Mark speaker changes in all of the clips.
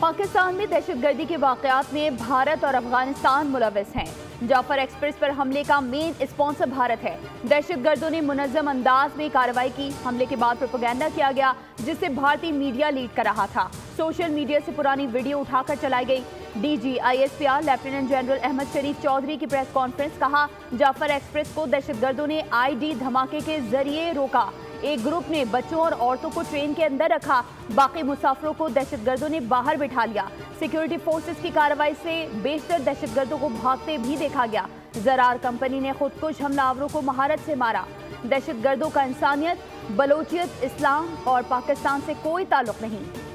Speaker 1: پاکستان میں دہشت گردی کے واقعات میں بھارت اور افغانستان ملوث ہیں۔ جعفر ایکسپریس پر حملے کا مین اسپانسر بھارت ہے۔ دہشت گردوں نے منظم انداز میں کارروائی کی۔ حملے کے بعد پروپیگنڈا کیا گیا جس سے بھارتی میڈیا لیڈ کر رہا تھا۔ سوشل میڈیا سے پرانی ویڈیو اٹھا کر چلائی گئی۔ D G I S P R lieutenant general Ahmed Sharif Chaudhry کی پریس کانفرنس، کہا جعفر ایکسپریس کو دہشت گردوں نے آئی ڈی دھماکے کے ذریعے روکا۔ ایک گروپ نے بچوں اور عورتوں کو ٹرین کے اندر رکھا، باقی مسافروں کو دہشت گردوں نے باہر بٹھا لیا۔ سیکیورٹی فورسز کی کارروائی سے بیشتر دہشت گردوں کو بھاگتے بھی دیکھا گیا۔ زرار کمپنی نے خود کش حملہ آوروں کو مہارت سے مارا۔ دہشت گردوں کا انسانیت، بلوچیت، اسلام اور پاکستان سے کوئی تعلق نہیں۔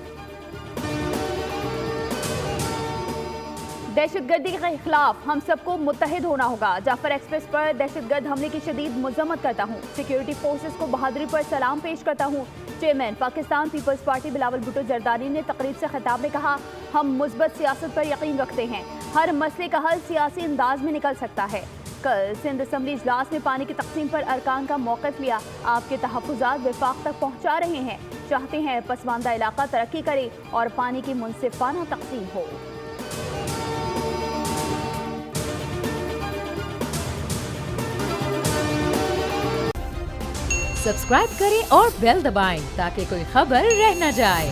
Speaker 1: دہشت گردی کے خلاف ہم سب کو متحد ہونا ہوگا۔ جعفر ایکسپریس پر دہشت گرد حملے کی شدید مذمت کرتا ہوں۔ سیکیورٹی فورسز کو بہادری پر سلام پیش کرتا ہوں۔ چیئرمین پاکستان پیپلز پارٹی بلاول بھٹو زرداری نے تقریب سے خطاب میں کہا، ہم مثبت سیاست پر یقین رکھتے ہیں۔ ہر مسئلے کا حل سیاسی انداز میں نکل سکتا ہے۔ کل سندھ اسمبلی اجلاس میں پانی کی تقسیم پر ارکان کا موقف لیا۔ آپ کے تحفظات وفاق تک پہنچا رہے ہیں، چاہتے ہیں پسماندہ علاقہ ترقی کرے اور پانی کی منصفانہ تقسیم ہو۔
Speaker 2: سبسکرائب کریں اور بیل دبائیں تاکہ کوئی خبر رہ نہ جائے۔